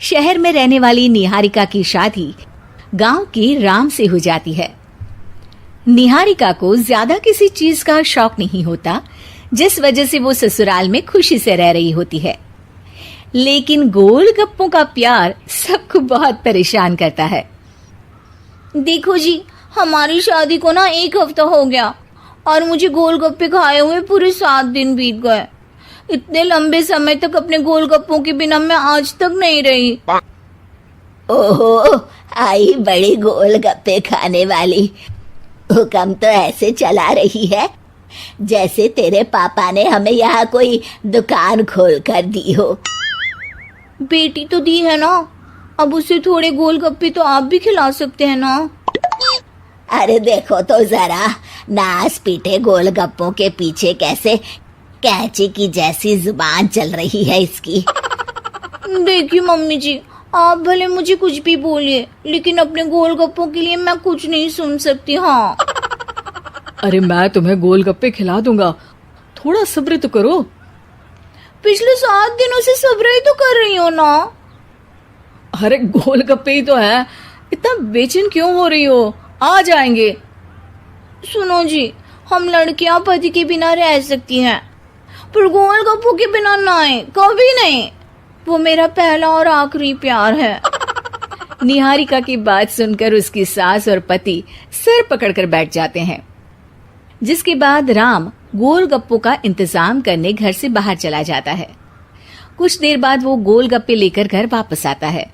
शहर में रहने वाली निहारिका की शादी गांव के राम से हो जाती है। निहारिका को ज्यादा किसी चीज का शौक नहीं होता, जिस वजह से वो ससुराल में खुशी से रह रही होती है। लेकिन गोलगप्पों का प्यार सबको बहुत परेशान करता है। देखो जी, हमारी शादी को ना 1 हफ्ता हो गया और मुझे गोलगप्पे खाए हुए पूरे 7 दिन बीत गए। इतने लंबे समय तक अपने गोलगप्पों के बिना मैं आज तक नहीं रही। ओहो, आई बड़ी गोलगप्पे खाने वाली। हुक्म तो ऐसे चला रही है जैसे तेरे पापा ने हमें यहाँ कोई दुकान खोल कर दी हो। बेटी तो दी है ना, अब उसे थोड़े गोलगप्पे तो आप भी खिला सकते हैं ना। अरे देखो तो जरा, नास पीटे गोलगप्पों के पीछे कैसे कैंची की जैसी जुबान चल रही है इसकी। देखिए मम्मी जी, आप भले मुझे कुछ भी बोलिए, लेकिन अपने गोलगप्पों के लिए मैं कुछ नहीं सुन सकती। हाँ, अरे मैं तुम्हें गोलगप्पे खिला दूंगा, थोड़ा सब्र तो करो। पिछले 7 दिनों से सब्र ही तो कर रही हो ना। अरे गोलगप्पे ही तो है, इतना बेचैन क्यों हो रही हो? आ जाएंगे। सुनो जी, हम लड़कियां पति के बिना रह सकती हैं, पर गोलगप्पों के बिना नहीं, कभी नहीं। वो मेरा पहला और आखिरी प्यार है। निहारिका की बात सुनकर उसकी सास और पति सिर पकड़कर बैठ जाते हैं। जिसके बाद राम गोलगप्पों का इंतजाम करने घर से बाहर चला जाता है। कुछ देर बाद वो गोलगप्पे लेकर घर वापस आता है,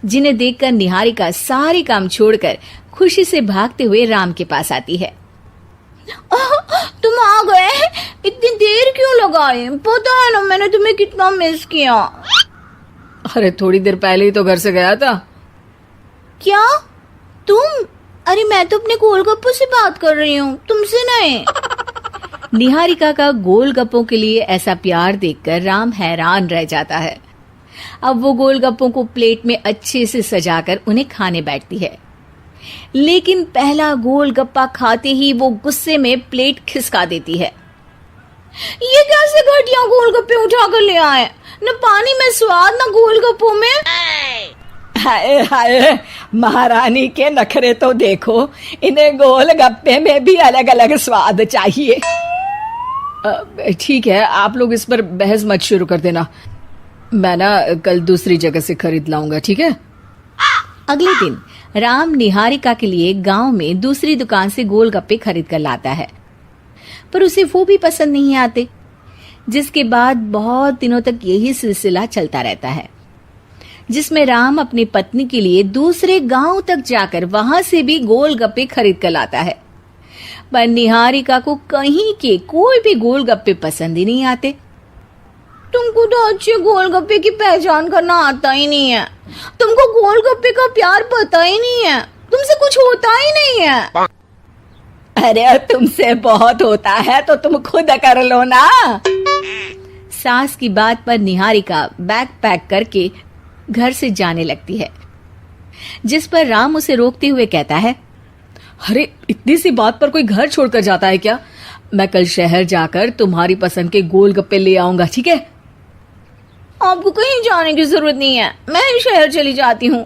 जिन्हें देखकर निहारिका सारे काम छोड़कर खुशी से भागते हुए राम के पास आती है। तुम आ गए? इतनी देर क्यों लगाई? पता है ना मैंने तुम्हें कितना मिस किया। अरे थोड़ी देर पहले ही तो घर से गया था। क्या तुम? अरे मैं तो अपने गोलगप्पों से बात कर रही हूँ, तुमसे नहीं। निहारिका का गोलगप्पों के लिए ऐसा प्यार देखकर राम हैरान रह जाता है। अब वो गोलगप्पों को प्लेट में अच्छे से सजाकर उन्हें खाने बैठती है, लेकिन पहला गोलगप्पा खाते ही वो गुस्से में प्लेट खिसका देती है। ये कैसे घटिया गोलगप्पे उठा कर ले आए? न पानी में स्वाद, न गोलगप्पों में। हाय हाय, महारानी के नखरे तो देखो, इन्हें गोलगप्पे में भी अलग अलग स्वाद चाहिए। ठीक है, आप लोग इस पर बहस मत शुरू कर देना, मैं ना कल दूसरी जगह से खरीद लाऊंगा, ठीक है? अगले दिन राम निहारिका के लिए गांव में दूसरी दुकान से गोलगप्पे खरीद कर लाता है, पर उसे वो भी पसंद नहीं आते। जिसके बाद बहुत दिनों तक यही सिलसिला चलता रहता है, जिसमें राम अपनी पत्नी के लिए दूसरे गांव तक जाकर वहां से भी गोलगप्पे खरीद कर लाता है, पर निहारिका को कहीं के कोई भी गोलगप्पे पसंद ही नहीं आते। तुमको तो अच्छे गोलगप्पे की पहचान करना आता ही नहीं है। तुमको गोलगप्पे का प्यार पता ही नहीं है, तुमसे कुछ होता ही नहीं है। अरे तुमसे बहुत होता है तो तुम खुद कर लो ना। सास की बात पर निहारिका बैग पैक करके घर से जाने लगती है, जिस पर राम उसे रोकते हुए कहता है, अरे इतनी सी बात पर कोई घर छोड़कर जाता है क्या? मैं कल शहर जाकर तुम्हारी पसंद के गोलगप्पे ले आऊंगा, ठीक है? आपको कहीं जाने की जरूरत नहीं है, मैं ही शहर चली जाती हूँ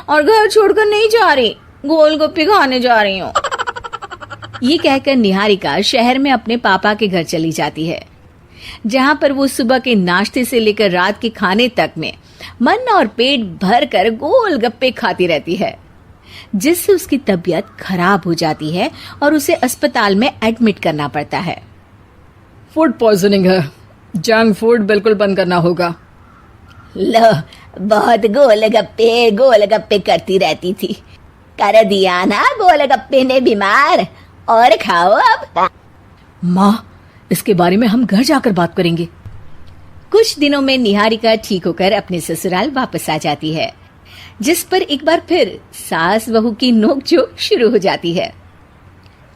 और घर छोड़कर नहीं जा रही, गोलगप्पे खाने जा रही हूँ। ये कहकर निहारिका शहर में अपने पापा के घर चली जाती है, जहाँ पर वो सुबह के नाश्ते से लेकर रात के खाने तक में मन और पेट भर कर गोलगप्पे खाती रहती है, जिससे उसकी तबीयत खराब हो जाती है और उसे अस्पताल में एडमिट करना पड़ता है। फूड पॉइजनिंग है, जंक फूड बिल्कुल बंद करना होगा। लो, बहुत गोलगप्पे गोलगप्पे करती रहती थी, कर दिया ना गोलगप्पे ने बीमार। और खाओ अब। माँ, इसके बारे में हम घर जाकर बात करेंगे। कुछ दिनों में निहारिका ठीक होकर अपने ससुराल वापस आ जाती है, जिस पर एक बार फिर सास बहू की नोकझोंक शुरू हो जाती है।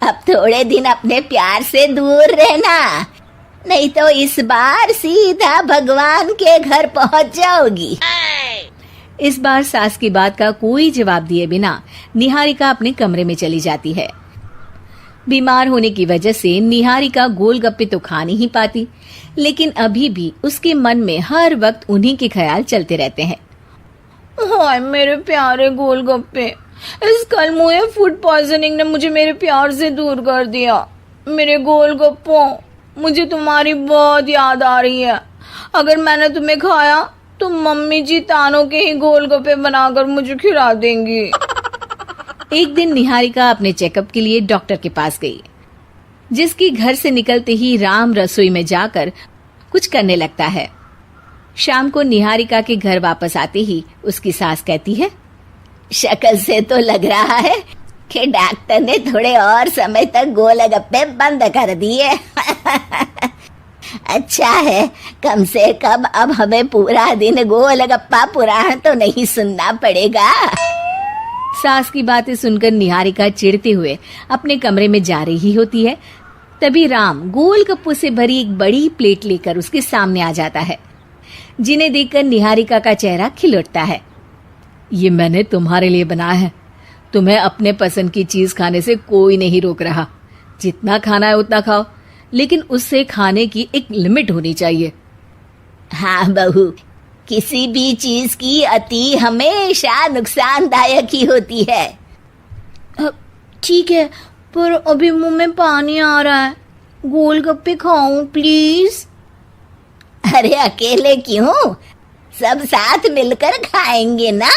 अब थोड़े दिन अपने प्यार से दूर रहना, नहीं तो इस बार सीधा भगवान के घर पहुंच जाओगी। इस बार सास की बात का कोई जवाब दिए बिना निहारिका अपने कमरे में चली जाती है। बीमार होने की वजह से निहारिका गोलगप्पे तो खा नहीं पाती, लेकिन अभी भी उसके मन में हर वक्त उन्हीं के ख्याल चलते रहते हैं। हाय मेरे प्यारे गोलगप्पे, इस कल मुझे फूड पॉइजनिंग ने मुझे मेरे प्यार से दूर कर दिया। मेरे गोलगप्पों, मुझे तुम्हारी बहुत याद आ रही है। अगर मैंने तुम्हें खाया तो मम्मी जी तानों के ही गोलगप्पे बनाकर मुझे खिला देंगी। एक दिन निहारिका अपने चेकअप के लिए डॉक्टर के पास गई, जिसकी घर से निकलते ही राम रसोई में जाकर कुछ करने लगता है। शाम को निहारिका के घर वापस आते ही उसकी सास कहती है, शक्ल से तो लग रहा है कि डॉक्टर ने थोड़े और समय तक गोलगप्पे बंद कर दिए। अच्छा है, कम से कम अब हमें पूरा दिन गोलगप्पा पुराण तो नहीं सुनना पड़ेगा। सास की बातें सुनकर निहारिका चिढ़ते हुए अपने कमरे में जा रही होती है। तभी राम गोलगप्पों से भरी एक बड़ी प्लेट लेकर उसके सामने आ जाता है, जिन्हें देखकर निहारिका का चेहरा खिल उठता है। ये मैंने तुम्हारे लिए बनाया है। तुम्हें अपने पसंद की चीज खाने से कोई नहीं रोक रहा। जितना खाना है उतना खाओ, लेकिन उससे खाने की एक लिमिट होनी चाहिए। हाँ बहू, किसी भी चीज की अति हमेशा नुकसानदायक ही होती है। ठीक है, पर अभी मुंह में पानी आ रहा है। गोलगप्पे खाऊं प्लीज? अरे अकेले क्यों, सब साथ मिलकर खाएंगे ना।